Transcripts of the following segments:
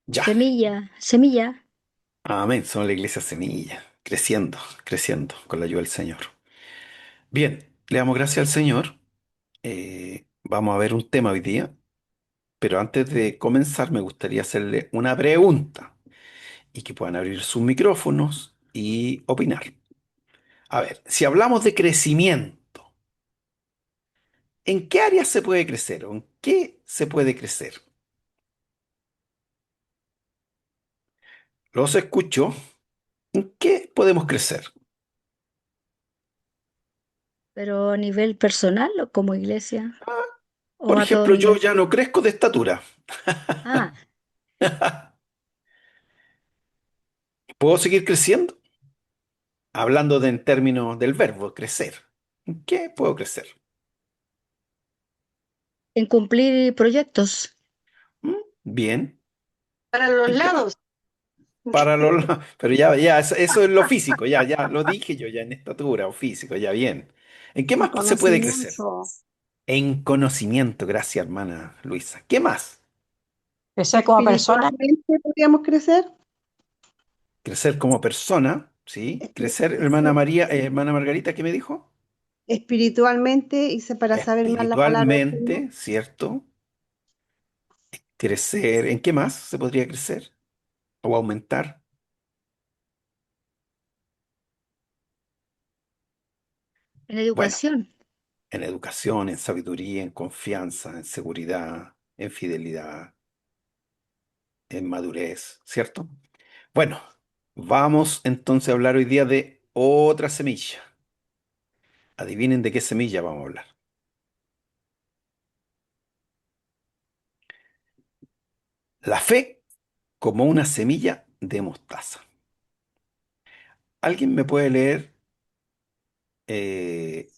Ya, Semilla, semilla. amén. Somos la iglesia semilla, creciendo, creciendo con la ayuda del Señor. Bien, le damos gracias al Señor. Vamos a ver un tema hoy día, pero antes de comenzar me gustaría hacerle una pregunta y que puedan abrir sus micrófonos y opinar. A ver, si hablamos de crecimiento, ¿en qué áreas se puede crecer o en qué se puede crecer? Los escucho. ¿En qué podemos crecer? Pero a nivel personal o como iglesia o Por a todo ejemplo, yo nivel. ya no crezco de estatura. Ah, ¿Puedo seguir creciendo? Hablando en términos del verbo crecer. ¿En qué puedo crecer? en cumplir proyectos. ¿Mm? Bien. Para los ¿En qué más? lados, Pero ya, eso es lo físico, ya lo dije yo, ya en estatura o físico, ya bien. ¿En qué en más se puede crecer? conocimiento. En conocimiento, gracias, hermana Luisa. ¿Qué más? Crecer como persona, Espiritualmente podríamos crecer, Crecer como persona, ¿sí? Crecer, hermana crecer María, hermana Margarita, ¿qué me dijo? espiritualmente y para saber más la palabra del Señor. Espiritualmente, ¿cierto? Crecer, ¿en qué más se podría crecer o aumentar? En Bueno. educación. En educación, en sabiduría, en confianza, en seguridad, en fidelidad, en madurez, ¿cierto? Bueno, vamos entonces a hablar hoy día de otra semilla. Adivinen de qué semilla vamos a hablar. La fe como una semilla de mostaza. ¿Alguien me puede leer eh,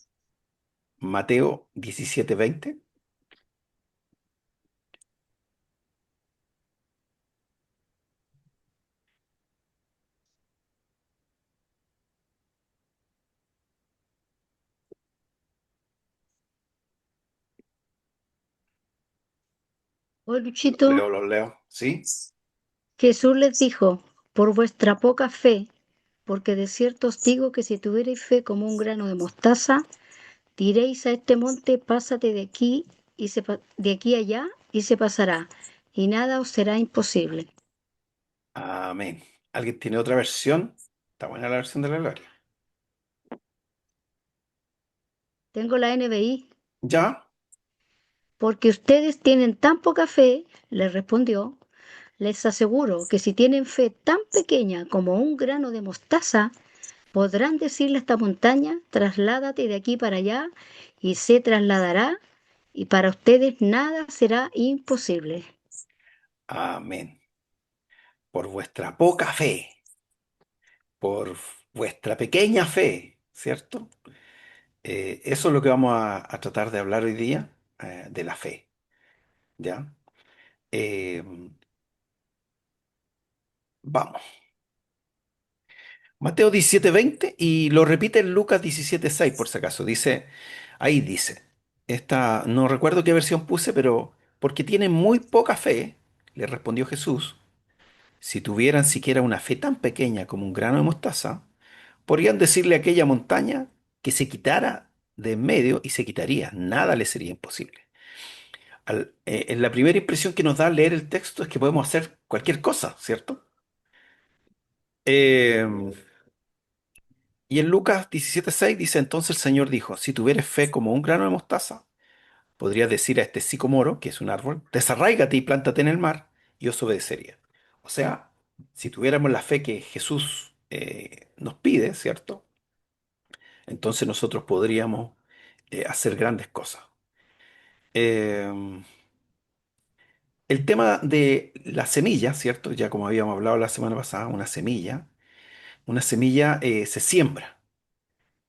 Mateo 17:20? Hoy, Los Luchito, leo, los leo. ¿Sí? Jesús les dijo, por vuestra poca fe, porque de cierto os digo que si tuvierais fe como un grano de mostaza, diréis a este monte, pásate de aquí de aquí allá y se pasará, y nada os será imposible. Amén. ¿Alguien tiene otra versión? Está buena la versión de la Gloria. Tengo la NBI. ¿Ya? Porque ustedes tienen tan poca fe, le respondió, les aseguro que si tienen fe tan pequeña como un grano de mostaza, podrán decirle a esta montaña, trasládate de aquí para allá, y se trasladará, y para ustedes nada será imposible. Amén. Por vuestra poca fe, por vuestra pequeña fe, ¿cierto? Eso es lo que vamos a tratar de hablar hoy día, de la fe, ¿ya? Eh, Vamos. Mateo 17:20 y lo repite en Lucas 17:6 por si acaso. Ahí dice, no recuerdo qué versión puse, pero porque tienen muy poca fe, le respondió Jesús, si tuvieran siquiera una fe tan pequeña como un grano de mostaza, podrían decirle a aquella montaña que se quitara de en medio y se quitaría, nada le sería imposible. En la primera impresión que nos da al leer el texto es que podemos hacer cualquier cosa, ¿cierto? Eh, y en Lucas 17:6 dice, entonces el Señor dijo, si tuvieres fe como un grano de mostaza, podrías decir a este sicomoro, que es un árbol, desarráigate y plántate en el mar, y os obedecería. O sea, si tuviéramos la fe que Jesús nos pide, ¿cierto? Entonces nosotros podríamos hacer grandes cosas. Eh, el tema de la semilla, ¿cierto? Ya como habíamos hablado la semana pasada, una semilla se siembra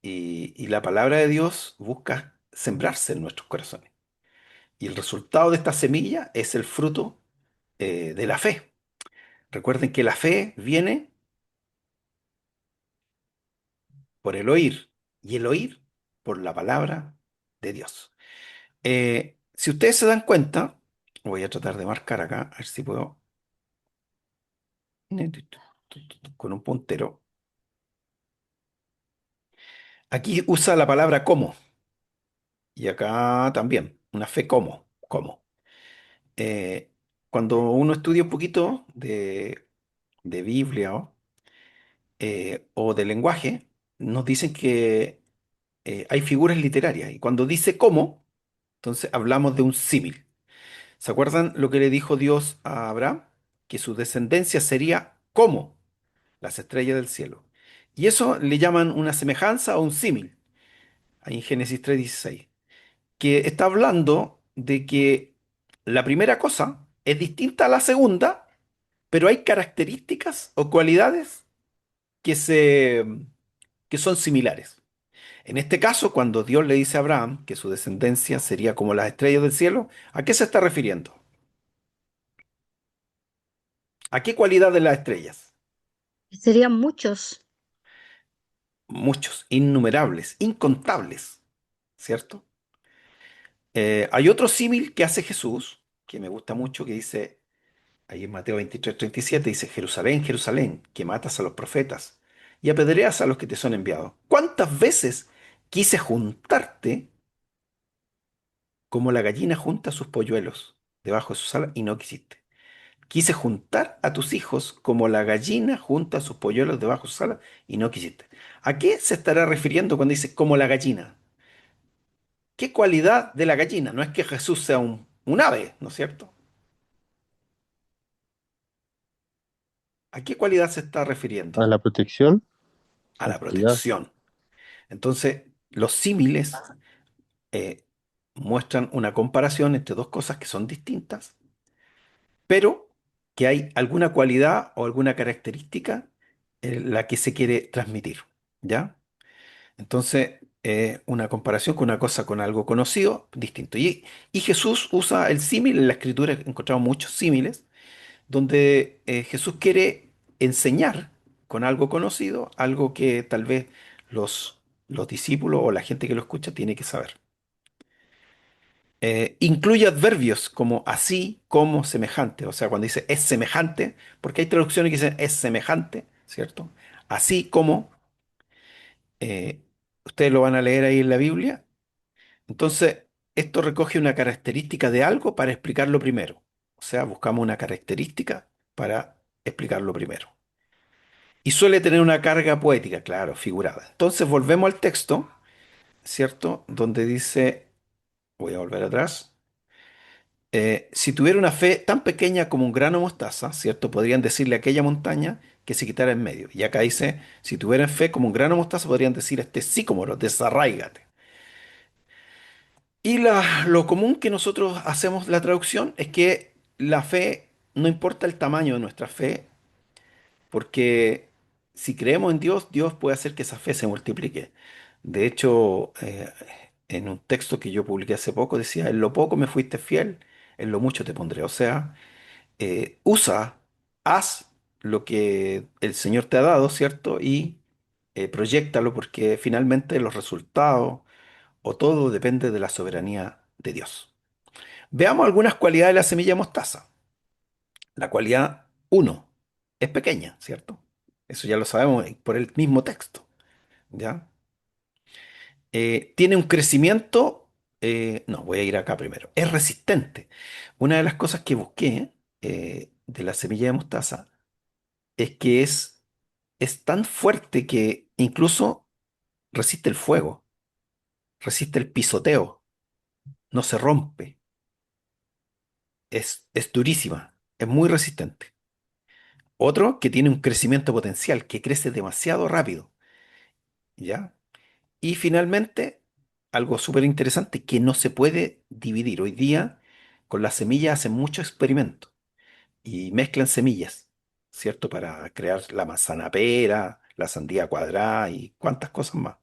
y la palabra de Dios busca sembrarse en nuestros corazones. Y el resultado de esta semilla es el fruto de la fe. Recuerden que la fe viene por el oír y el oír por la palabra de Dios. Si ustedes se dan cuenta, voy a tratar de marcar acá, a ver si puedo. con un puntero. Aquí usa la palabra como, y acá también, una fe como. Eh, Cuando uno estudia un poquito de Biblia o de lenguaje, nos dicen que hay figuras literarias, y cuando dice como, entonces hablamos de un símil. ¿Se acuerdan lo que le dijo Dios a Abraham? Que su descendencia sería como las estrellas del cielo. Y eso le llaman una semejanza o un símil, ahí en Génesis 3:16, que está hablando de que la primera cosa es distinta a la segunda, pero hay características o cualidades que que son similares. En este caso, cuando Dios le dice a Abraham que su descendencia sería como las estrellas del cielo, ¿a qué se está refiriendo? ¿A qué cualidad de las estrellas? Serían muchos. Muchos, innumerables, incontables, ¿cierto? Hay otro símil que hace Jesús, que me gusta mucho, que dice, ahí en Mateo 23:37, dice, Jerusalén, Jerusalén, que matas a los profetas y apedreas a los que te son enviados. ¿Cuántas veces quise juntarte como la gallina junta sus polluelos debajo de sus alas y no quisiste? Quise juntar a tus hijos como la gallina junta sus polluelos debajo de sus alas y no quisiste. ¿A qué se estará refiriendo cuando dice como la gallina? ¿Qué cualidad de la gallina? No es que Jesús sea un ave, ¿no es cierto? ¿A qué cualidad se está A refiriendo? la protección, A la santidad. protección. Entonces, los símiles eh, muestran una comparación entre dos cosas que son distintas, pero que hay alguna cualidad o alguna característica en la que se quiere transmitir, ¿ya? Entonces, una comparación con una cosa con algo conocido, distinto. Y Jesús usa el símil, en la escritura encontramos muchos símiles, donde Jesús quiere enseñar con algo conocido, algo que tal vez los discípulos o la gente que lo escucha tiene que saber. Incluye adverbios como así, como, semejante. O sea, cuando dice es semejante, porque hay traducciones que dicen es semejante, ¿cierto? Así como, ustedes lo van a leer ahí en la Biblia. Entonces, esto recoge una característica de algo para explicarlo primero. O sea, buscamos una característica para explicarlo primero. Y suele tener una carga poética, claro, figurada. Entonces, volvemos al texto, ¿cierto? Donde dice, voy a volver atrás. Si tuviera una fe tan pequeña como un grano de mostaza, ¿cierto? Podrían decirle a aquella montaña que se quitara en medio. Y acá dice, si tuvieran fe como un grano de mostaza, podrían decir a este sicómoro, desarráigate. Y lo común que nosotros hacemos la traducción es que la fe, no importa el tamaño de nuestra fe, porque si creemos en Dios, Dios puede hacer que esa fe se multiplique. De hecho, en un texto que yo publiqué hace poco decía, en lo poco me fuiste fiel, en lo mucho te pondré. O sea, usa, haz lo que el Señor te ha dado, ¿cierto? Y proyéctalo porque finalmente los resultados o todo depende de la soberanía de Dios. Veamos algunas cualidades de la semilla de mostaza. La cualidad uno es pequeña, ¿cierto? Eso ya lo sabemos por el mismo texto, ¿ya? Tiene un crecimiento, no, voy a ir acá primero. Es resistente. Una de las cosas que busqué de la semilla de mostaza es que es tan fuerte que incluso resiste el fuego, resiste el pisoteo, no se rompe, es durísima, es muy resistente. Otro que tiene un crecimiento potencial, que crece demasiado rápido, ¿ya? Y finalmente, algo súper interesante que no se puede dividir. Hoy día, con las semillas hacen muchos experimentos y mezclan semillas, ¿cierto? Para crear la manzana pera, la sandía cuadrada y cuantas cosas más.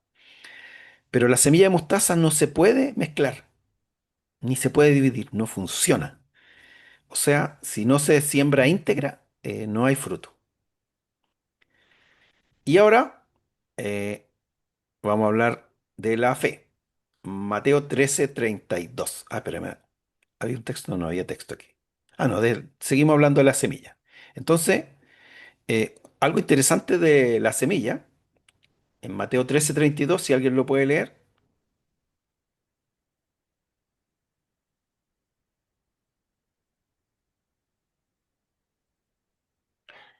Pero la semilla de mostaza no se puede mezclar, ni se puede dividir, no funciona. O sea, si no se siembra íntegra, no hay fruto. Y ahora vamos a hablar de la fe. Mateo 13:32. Ah, espérame. ¿Había un texto? No, no había texto aquí. Ah, no, seguimos hablando de la semilla. Entonces, Algo interesante de la semilla, en Mateo 13:32, si alguien lo puede leer.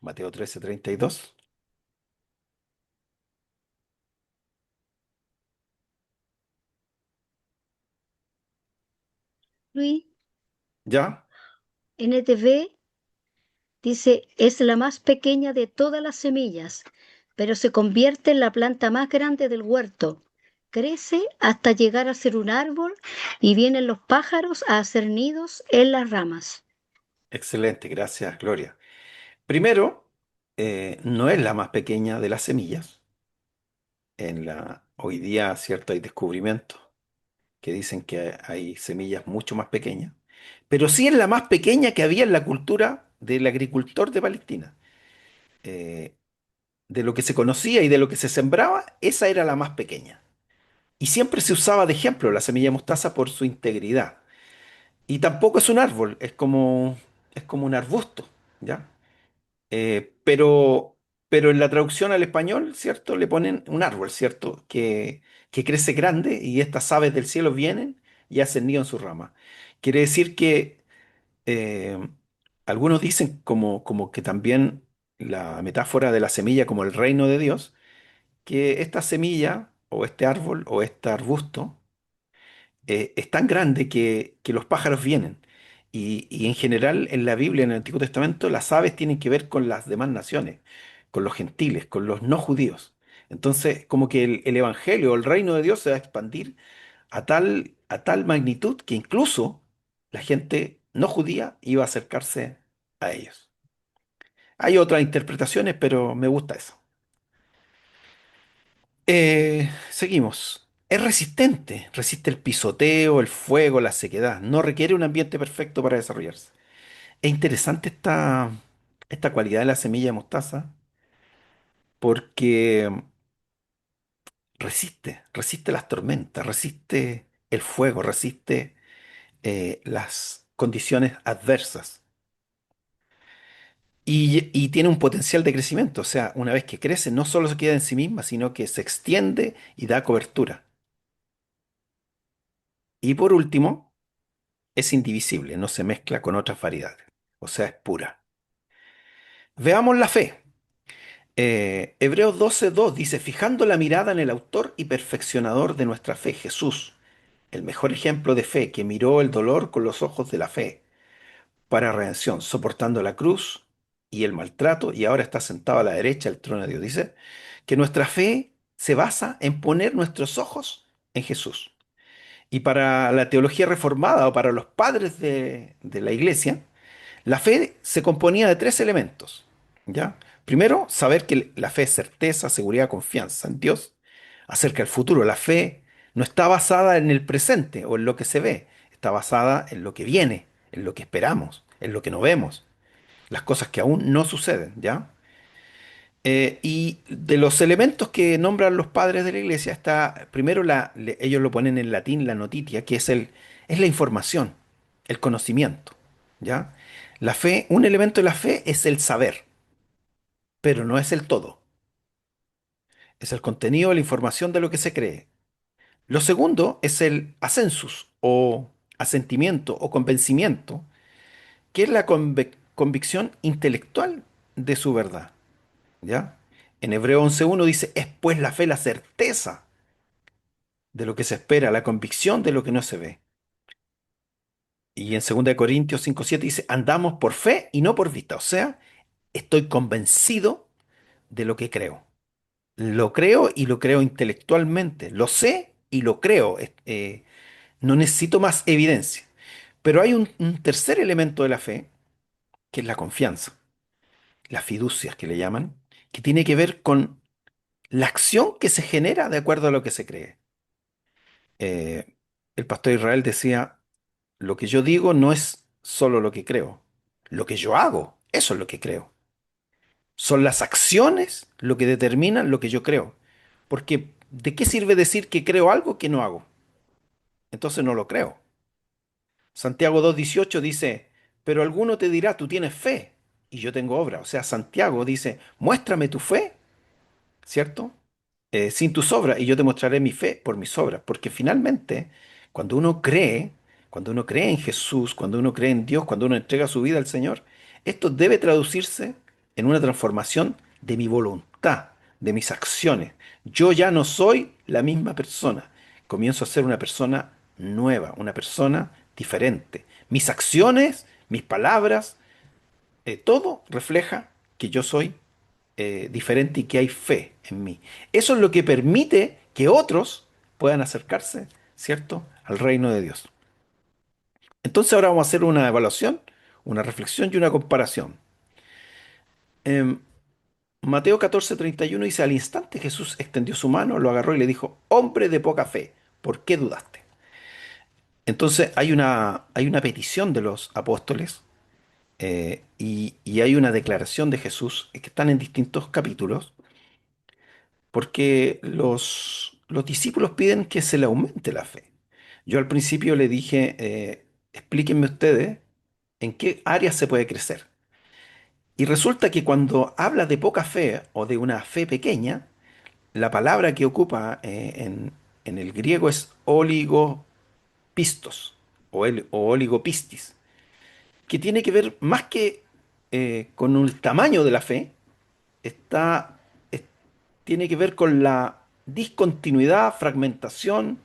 Mateo 13:32. Luis, ¿Ya? NTV dice, es la más pequeña de todas las semillas, pero se convierte en la planta más grande del huerto. Crece hasta llegar a ser un árbol y vienen los pájaros a hacer nidos en las ramas. Excelente, gracias, Gloria. Primero, no es la más pequeña de las semillas. Hoy día, cierto, hay descubrimientos que dicen que hay semillas mucho más pequeñas, pero sí es la más pequeña que había en la cultura del agricultor de Palestina. Eh, de lo que se conocía y de lo que se sembraba, esa era la más pequeña. Y siempre se usaba de ejemplo la semilla de mostaza por su integridad. Y tampoco es un árbol, es como un arbusto, ¿ya? Pero en la traducción al español, ¿cierto? Le ponen un árbol, ¿cierto? Que crece grande y estas aves del cielo vienen y hacen nido en su rama. Quiere decir que eh, algunos dicen como que también la metáfora de la semilla como el reino de Dios, que esta semilla o este árbol o este arbusto es tan grande que los pájaros vienen. Y en general en la Biblia, en el Antiguo Testamento, las aves tienen que ver con las demás naciones, con los gentiles, con los no judíos. Entonces, como que el Evangelio, el reino de Dios se va a expandir a tal magnitud que incluso la gente no judía iba a acercarse a ellos. Hay otras interpretaciones, pero me gusta eso. Seguimos. Es resistente, resiste el pisoteo, el fuego, la sequedad. No requiere un ambiente perfecto para desarrollarse. Es interesante esta cualidad de la semilla de mostaza porque resiste las tormentas, resiste el fuego, resiste las condiciones adversas y tiene un potencial de crecimiento. O sea, una vez que crece, no solo se queda en sí misma, sino que se extiende y da cobertura. Y por último, es indivisible, no se mezcla con otras variedades, o sea, es pura. Veamos la fe. Hebreos 12:2 dice, fijando la mirada en el autor y perfeccionador de nuestra fe, Jesús, el mejor ejemplo de fe que miró el dolor con los ojos de la fe para redención, soportando la cruz y el maltrato y ahora está sentado a la derecha del trono de Dios. Dice que nuestra fe se basa en poner nuestros ojos en Jesús. Y para la teología reformada o para los padres de la iglesia, la fe se componía de tres elementos, ¿ya? Primero, saber que la fe es certeza, seguridad, confianza en Dios acerca del futuro. La fe no está basada en el presente o en lo que se ve, está basada en lo que viene, en lo que esperamos, en lo que no vemos, las cosas que aún no suceden, ¿ya? Y de los elementos que nombran los padres de la iglesia está, primero ellos lo ponen en latín, la notitia, que es la información, el conocimiento, ¿ya? La fe, un elemento de la fe es el saber, pero no es el todo. Es el contenido, la información de lo que se cree. Lo segundo es el assensus o asentimiento o convencimiento, que es la convicción intelectual de su verdad, ¿ya? En Hebreo 11:1 dice, es pues la fe la certeza de lo que se espera, la convicción de lo que no se ve. Y en 2 Corintios 5:7 dice, andamos por fe y no por vista. O sea, estoy convencido de lo que creo. Lo creo y lo creo intelectualmente. Lo sé y lo creo. No necesito más evidencia. Pero hay un tercer elemento de la fe, que es la confianza, las fiducias que le llaman, que tiene que ver con la acción que se genera de acuerdo a lo que se cree. Eh, el pastor Israel decía, lo que yo digo no es solo lo que creo, lo que yo hago, eso es lo que creo. Son las acciones lo que determinan lo que yo creo. Porque ¿de qué sirve decir que creo algo que no hago? Entonces no lo creo. Santiago 2:18 dice, pero alguno te dirá, tú tienes fe. y yo tengo obra. O sea, Santiago dice, muéstrame tu fe, ¿cierto? Sin tus obras, y yo te mostraré mi fe por mis obras. Porque finalmente, cuando uno cree, cuando uno cree en Jesús, cuando uno cree en Dios, cuando uno entrega su vida al Señor, esto debe traducirse en una transformación de mi voluntad, de mis acciones. Yo ya no soy la misma persona. Comienzo a ser una persona nueva, una persona diferente. Mis acciones, mis palabras, todo refleja que yo soy diferente y que hay fe en mí. Eso es lo que permite que otros puedan acercarse, ¿cierto?, al reino de Dios. Entonces ahora vamos a hacer una evaluación, una reflexión y una comparación. En Mateo 14:31 dice, al instante Jesús extendió su mano, lo agarró y le dijo, hombre de poca fe, ¿por qué dudaste? Entonces hay una petición de los apóstoles y hay una declaración de Jesús que están en distintos capítulos porque los discípulos piden que se le aumente la fe. Yo al principio le dije, explíquenme ustedes en qué áreas se puede crecer. Y resulta que cuando habla de poca fe o de una fe pequeña, la palabra que ocupa en el griego es oligopistos o oligopistis, que tiene que ver más que con el tamaño de la fe, está, es- tiene que ver con la discontinuidad, fragmentación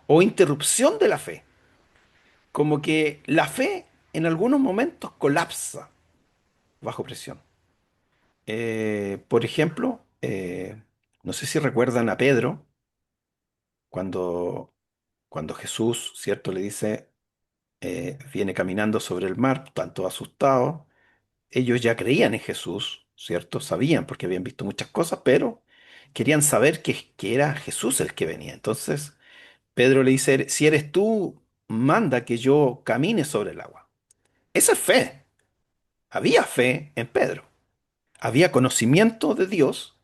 o interrupción de la fe. Como que la fe en algunos momentos colapsa bajo presión. Por ejemplo, no sé si recuerdan a Pedro cuando, cuando Jesús, ¿cierto?, le dice, viene caminando sobre el mar, tanto asustado. Ellos ya creían en Jesús, ¿cierto? Sabían porque habían visto muchas cosas, pero querían saber que era Jesús el que venía. Entonces, Pedro le dice, si eres tú, manda que yo camine sobre el agua. Esa es fe. Había fe en Pedro. Había conocimiento de Dios,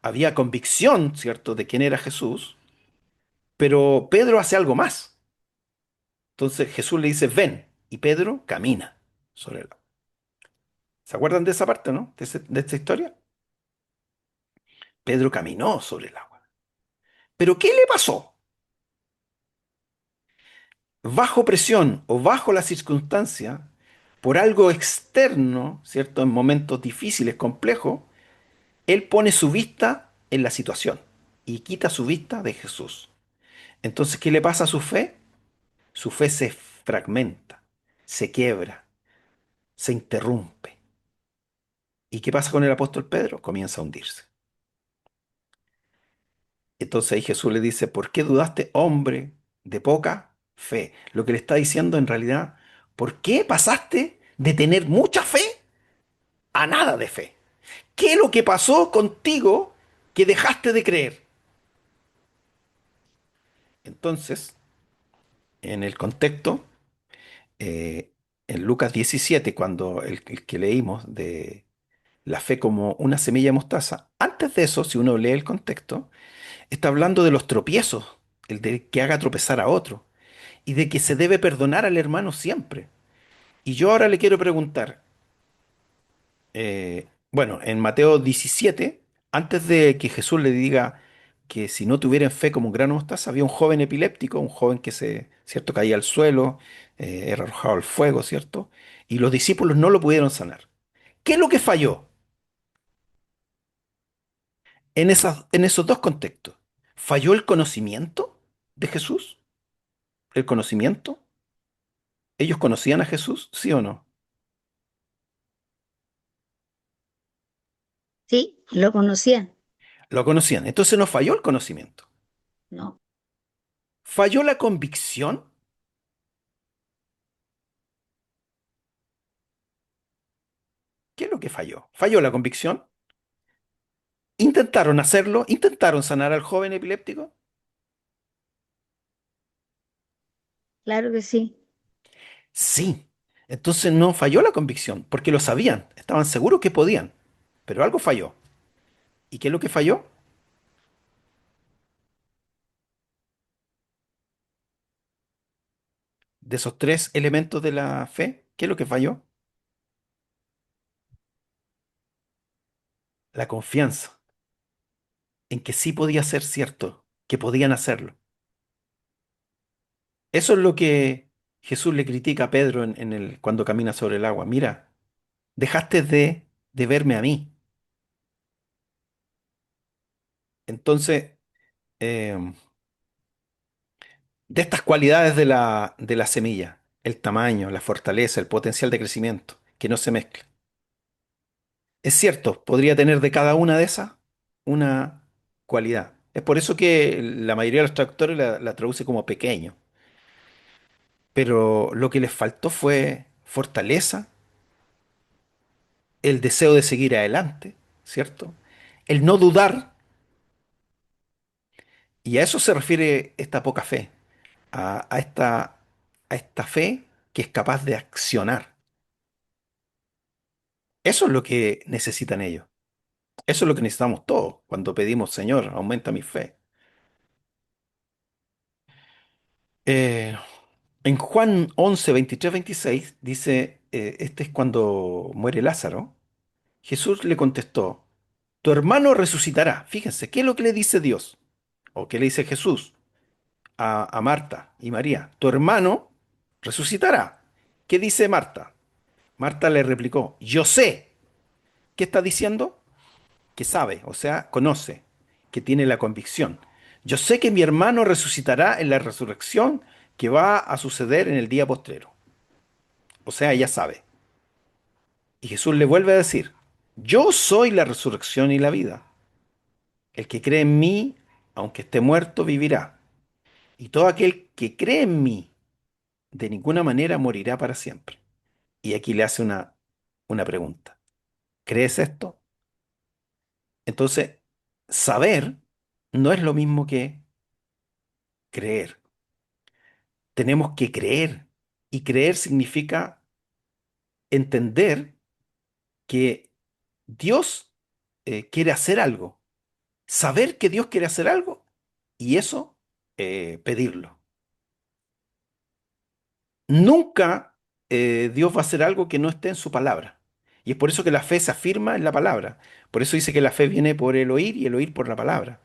había convicción, ¿cierto?, de quién era Jesús, pero Pedro hace algo más. Entonces Jesús le dice, ven, y Pedro camina sobre el agua. ¿Se acuerdan de esa parte, no? De esta historia. Pedro caminó sobre el agua. Pero ¿qué le pasó? Bajo presión o bajo la circunstancia, por algo externo, ¿cierto? En momentos difíciles, complejos, él pone su vista en la situación y quita su vista de Jesús. Entonces, ¿qué le pasa a su fe? Su fe se fragmenta, se quiebra, se interrumpe. ¿Y qué pasa con el apóstol Pedro? Comienza a hundirse. Entonces ahí Jesús le dice, ¿por qué dudaste, hombre de poca fe? Lo que le está diciendo en realidad, ¿por qué pasaste de tener mucha fe a nada de fe? ¿Qué es lo que pasó contigo que dejaste de creer? Entonces, en el contexto, eh, en Lucas 17, cuando el que leímos de la fe como una semilla de mostaza, antes de eso, si uno lee el contexto, está hablando de los tropiezos, el de que haga tropezar a otro, y de que se debe perdonar al hermano siempre. Y yo ahora le quiero preguntar, bueno, en Mateo 17, antes de que Jesús le diga que si no tuvieran fe como un grano de mostaza, había un joven epiléptico, un joven que ¿cierto?, caía al suelo, era arrojado al fuego, ¿cierto? Y los discípulos no lo pudieron sanar. ¿Qué es lo que falló en esos dos contextos? ¿Falló el conocimiento de Jesús? ¿El conocimiento? ¿Ellos conocían a Jesús? ¿Sí o no? Sí, lo conocían. Lo conocían. Entonces no falló el conocimiento. No. ¿Falló la convicción? ¿Qué es lo que falló? ¿Falló la convicción? ¿Intentaron hacerlo? ¿Intentaron sanar al joven epiléptico? Claro que sí. Sí. Entonces no falló la convicción, porque lo sabían, estaban seguros que podían, pero algo falló. ¿Y qué es lo que falló? De esos tres elementos de la fe, ¿qué es lo que falló? la confianza en que sí podía ser cierto, que podían hacerlo. Eso es lo que Jesús le critica a Pedro cuando camina sobre el agua. Mira, dejaste de verme a mí. Entonces, em, de estas cualidades de la semilla, el tamaño, la fortaleza, el potencial de crecimiento, que no se mezcla. Es cierto, podría tener de cada una de esas una cualidad. Es por eso que la mayoría de los traductores la traduce como pequeño. Pero lo que les faltó fue fortaleza, el deseo de seguir adelante, ¿cierto? El no dudar, y a eso se refiere esta poca fe, a esta fe que es capaz de accionar. Eso es lo que necesitan ellos. Eso es lo que necesitamos todos cuando pedimos, Señor, aumenta mi fe. Eh, en Juan 11, 23, 26 dice, este es cuando muere Lázaro. Jesús le contestó, tu hermano resucitará. Fíjense, ¿qué es lo que le dice Dios? ¿O qué le dice Jesús a Marta y María? Tu hermano resucitará. ¿Qué dice Marta? Marta le replicó, yo sé. ¿Qué está diciendo? Que sabe, o sea, conoce, que tiene la convicción. Yo sé que mi hermano resucitará en la resurrección que va a suceder en el día postrero. O sea, ella sabe. Y Jesús le vuelve a decir, yo soy la resurrección y la vida. El que cree en mí, aunque esté muerto, vivirá. Y todo aquel que cree en mí, de ninguna manera morirá para siempre. Y aquí le hace una pregunta. ¿Crees esto? Entonces, saber no es lo mismo que creer. Tenemos que creer. Y creer significa entender que Dios quiere hacer algo. Saber que Dios quiere hacer algo y eso pedirlo. Nunca Dios va a hacer algo que no esté en su palabra. Y es por eso que la fe se afirma en la palabra. Por eso dice que la fe viene por el oír y el oír por la palabra.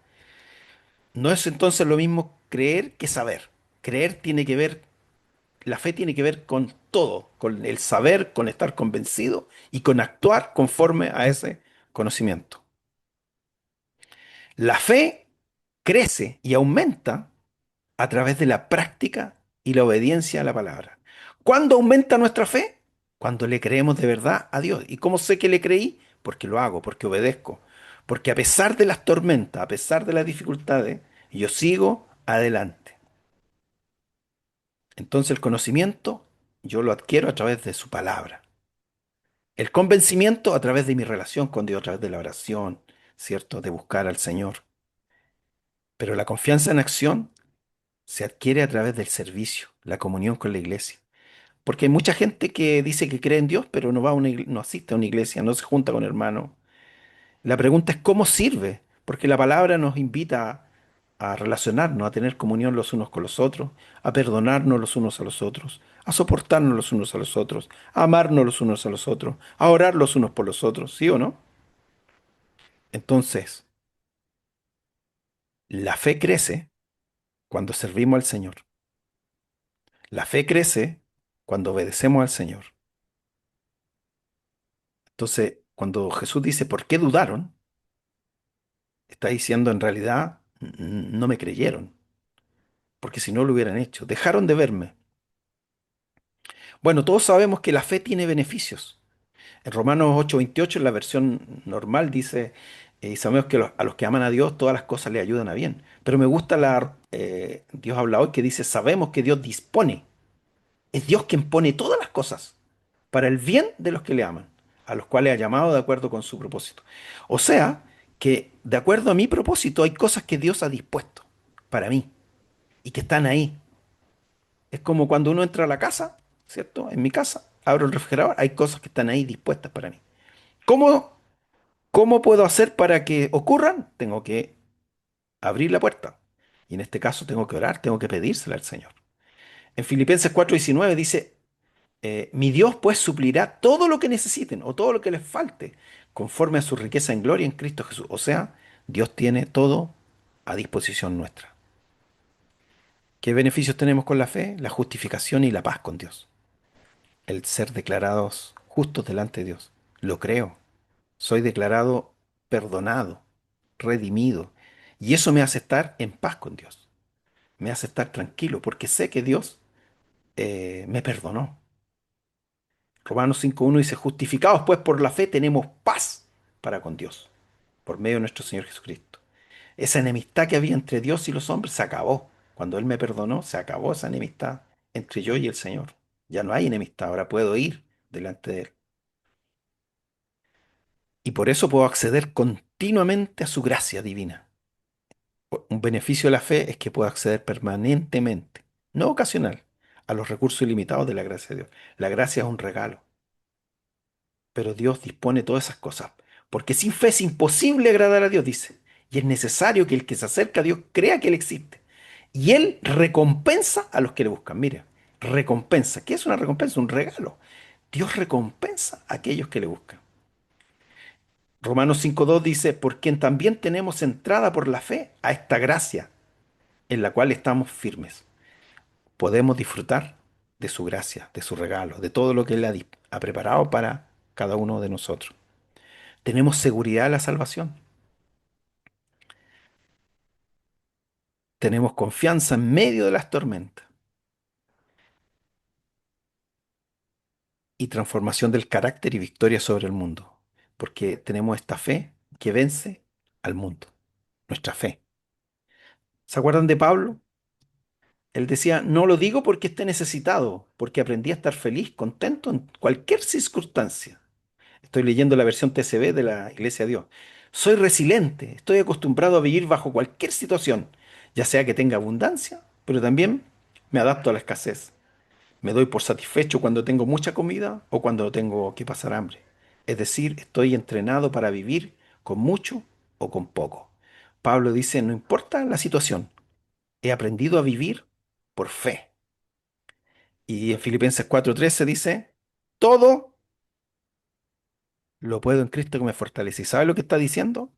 No es entonces lo mismo creer que saber. Creer tiene que ver, la fe tiene que ver con todo, con el saber, con estar convencido y con actuar conforme a ese conocimiento. La fe crece y aumenta a través de la práctica y la obediencia a la palabra. ¿Cuándo aumenta nuestra fe? Cuando le creemos de verdad a Dios. ¿Y cómo sé que le creí? Porque lo hago, porque obedezco. Porque a pesar de las tormentas, a pesar de las dificultades, yo sigo adelante. Entonces el conocimiento yo lo adquiero a través de su palabra. El convencimiento a través de mi relación con Dios, a través de la oración, ¿cierto? De buscar al Señor. Pero la confianza en acción se adquiere a través del servicio, la comunión con la iglesia. Porque hay mucha gente que dice que cree en Dios, pero no va a no asiste a una iglesia, no se junta con hermanos. La pregunta es cómo sirve, porque la palabra nos invita a relacionarnos, a tener comunión los unos con los otros, a perdonarnos los unos a los otros, a soportarnos los unos a los otros, a amarnos los unos a los otros, a orar los unos por los otros, ¿sí o no? Entonces, la fe crece cuando servimos al Señor. La fe crece cuando obedecemos al Señor. Entonces, cuando Jesús dice, ¿por qué dudaron? Está diciendo, en realidad, no me creyeron, porque si no lo hubieran hecho. Dejaron de verme. Bueno, todos sabemos que la fe tiene beneficios. En Romanos 8:28, en la versión normal, dice, y sabemos que a los que aman a Dios, todas las cosas le ayudan a bien. Pero me gusta Dios habla hoy que dice, sabemos que Dios dispone. Es Dios quien pone todas las cosas para el bien de los que le aman, a los cuales ha llamado de acuerdo con su propósito. O sea, que de acuerdo a mi propósito hay cosas que Dios ha dispuesto para mí y que están ahí. Es como cuando uno entra a la casa, ¿cierto? En mi casa, abro el refrigerador, hay cosas que están ahí dispuestas para mí. ¿Cómo, cómo puedo hacer para que ocurran? Tengo que abrir la puerta. Y en este caso tengo que orar, tengo que pedírsela al Señor. En Filipenses 4:19 dice, Mi Dios pues suplirá todo lo que necesiten o todo lo que les falte, conforme a su riqueza en gloria en Cristo Jesús. O sea, Dios tiene todo a disposición nuestra. ¿Qué beneficios tenemos con la fe? La justificación y la paz con Dios. El ser declarados justos delante de Dios. Lo creo. Soy declarado perdonado, redimido. Y eso me hace estar en paz con Dios. Me hace estar tranquilo porque sé que Dios me perdonó. Romanos 5.1 dice, justificados pues por la fe tenemos paz para con Dios, por medio de nuestro Señor Jesucristo. Esa enemistad que había entre Dios y los hombres se acabó. Cuando Él me perdonó, se acabó esa enemistad entre yo y el Señor. Ya no hay enemistad, ahora puedo ir delante de Él. Y por eso puedo acceder continuamente a su gracia divina. Un beneficio de la fe es que puedo acceder permanentemente, no ocasional, a los recursos ilimitados de la gracia de Dios. La gracia es un regalo, pero Dios dispone todas esas cosas. Porque sin fe es imposible agradar a Dios, dice. Y es necesario que el que se acerca a Dios crea que Él existe. Y Él recompensa a los que le buscan. Mira, recompensa. ¿Qué es una recompensa? Un regalo. Dios recompensa a aquellos que le buscan. Romanos 5.2 dice, por quien también tenemos entrada por la fe a esta gracia en la cual estamos firmes. Podemos disfrutar de su gracia, de su regalo, de todo lo que Él ha preparado para cada uno de nosotros. Tenemos seguridad de la salvación. Tenemos confianza en medio de las tormentas y transformación del carácter y victoria sobre el mundo, porque tenemos esta fe que vence al mundo, nuestra fe. ¿Se acuerdan de Pablo? Él decía, no lo digo porque esté necesitado, porque aprendí a estar feliz, contento en cualquier circunstancia. Estoy leyendo la versión TCB de la Iglesia de Dios. Soy resiliente, estoy acostumbrado a vivir bajo cualquier situación, ya sea que tenga abundancia, pero también me adapto a la escasez. Me doy por satisfecho cuando tengo mucha comida o cuando tengo que pasar hambre. Es decir, estoy entrenado para vivir con mucho o con poco. Pablo dice, no importa la situación, he aprendido a vivir por fe. Y en Filipenses 4:13 dice, todo lo puedo en Cristo que me fortalece. ¿Y sabe lo que está diciendo?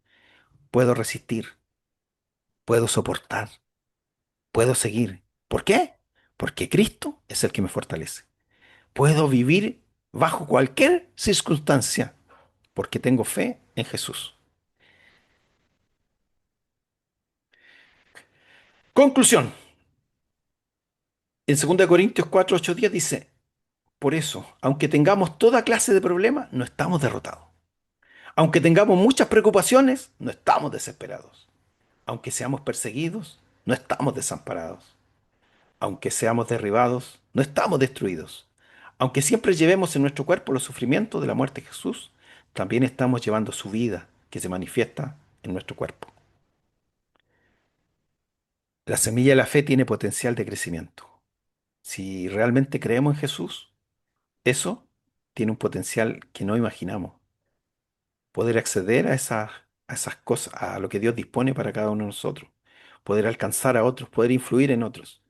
Puedo resistir, puedo soportar, puedo seguir. ¿Por qué? Porque Cristo es el que me fortalece. Puedo vivir bajo cualquier circunstancia porque tengo fe en Jesús. Conclusión. En 2 Corintios 4, 8, 10 dice, por eso, aunque tengamos toda clase de problemas, no estamos derrotados. Aunque tengamos muchas preocupaciones, no estamos desesperados. Aunque seamos perseguidos, no estamos desamparados. Aunque seamos derribados, no estamos destruidos. Aunque siempre llevemos en nuestro cuerpo los sufrimientos de la muerte de Jesús, también estamos llevando su vida que se manifiesta en nuestro cuerpo. La semilla de la fe tiene potencial de crecimiento. Si realmente creemos en Jesús, eso tiene un potencial que no imaginamos. Poder acceder a esas cosas, a lo que Dios dispone para cada uno de nosotros. Poder alcanzar a otros, poder influir en otros.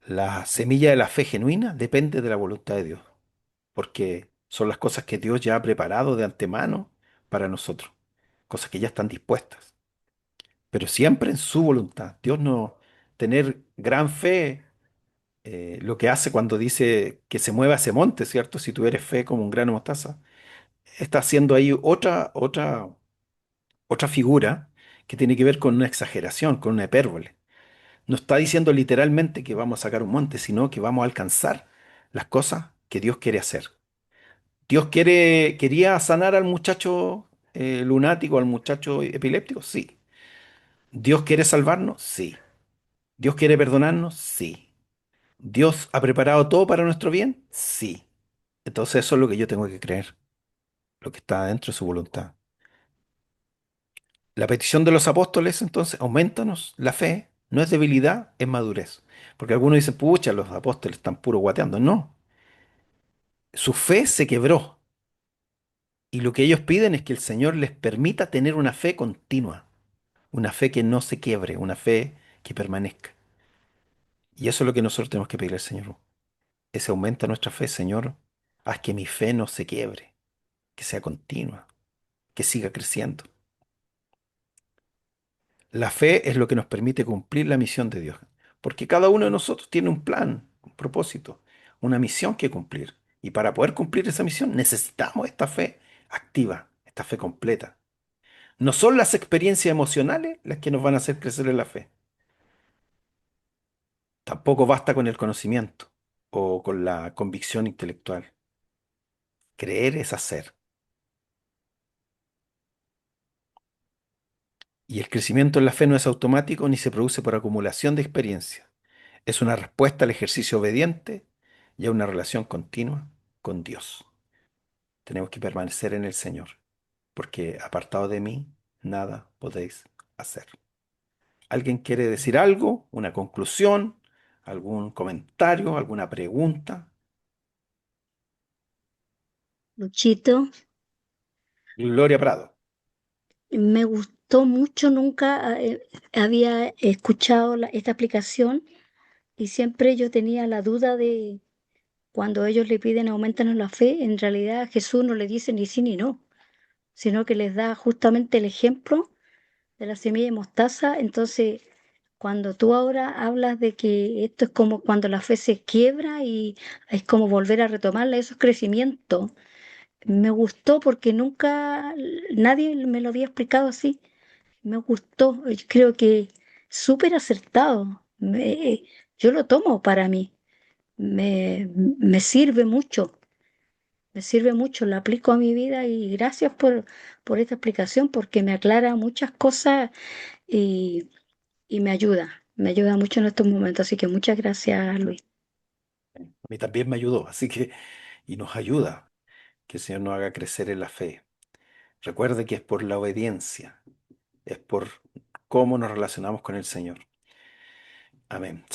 La semilla de la fe genuina depende de la voluntad de Dios, porque son las cosas que Dios ya ha preparado de antemano para nosotros, cosas que ya están dispuestas, pero siempre en su voluntad. Dios no tener gran fe lo que hace cuando dice que se mueva ese monte, ¿cierto? Si tú eres fe como un grano de mostaza, está haciendo ahí otra figura que tiene que ver con una exageración, con una hipérbole. No está diciendo literalmente que vamos a sacar un monte, sino que vamos a alcanzar las cosas que Dios quiere hacer. Quería sanar al muchacho lunático, al muchacho epiléptico, sí. Dios quiere salvarnos, sí. Dios quiere perdonarnos, sí. Dios ha preparado todo para nuestro bien, sí. Entonces eso es lo que yo tengo que creer, lo que está dentro de su voluntad. La petición de los apóstoles, entonces, aumentanos la fe, no es debilidad, es madurez. Porque algunos dicen, pucha, los apóstoles están puro guateando. No, su fe se quebró. Y lo que ellos piden es que el Señor les permita tener una fe continua, una fe que no se quiebre, una fe que permanezca. Y eso es lo que nosotros tenemos que pedirle al Señor. ese aumenta nuestra fe, Señor. Haz que mi fe no se quiebre, que sea continua, que siga creciendo. La fe es lo que nos permite cumplir la misión de Dios, porque cada uno de nosotros tiene un plan, un propósito, una misión que cumplir. Y para poder cumplir esa misión necesitamos esta fe activa, esta fe completa. No son las experiencias emocionales las que nos van a hacer crecer en la fe. Tampoco basta con el conocimiento o con la convicción intelectual. Creer es hacer. Y el crecimiento en la fe no es automático ni se produce por acumulación de experiencia. Es una respuesta al ejercicio obediente y a una relación continua con Dios. Tenemos que permanecer en el Señor, porque apartado de mí, nada podéis hacer. ¿Alguien quiere decir algo? ¿Una conclusión? ¿Algún comentario? ¿Alguna pregunta? Luchito, Gloria Prado. me gustó mucho, nunca había escuchado esta aplicación y siempre yo tenía la duda de cuando ellos le piden aumentanos la fe, en realidad Jesús no le dice ni sí ni no, sino que les da justamente el ejemplo de la semilla de mostaza. Entonces, cuando tú ahora hablas de que esto es como cuando la fe se quiebra y es como volver a retomarla, eso es crecimiento. Me gustó porque nunca nadie me lo había explicado así. Me gustó, yo creo que súper acertado. Yo lo tomo para mí. Me sirve mucho, me sirve mucho, lo aplico a mi vida y gracias por esta explicación porque me aclara muchas cosas y, y me ayuda mucho en estos momentos. Así que muchas gracias, Luis. A mí también me ayudó, así que, y nos ayuda que el Señor nos haga crecer en la fe. Recuerde que es por la obediencia, es por cómo nos relacionamos con el Señor. Amén.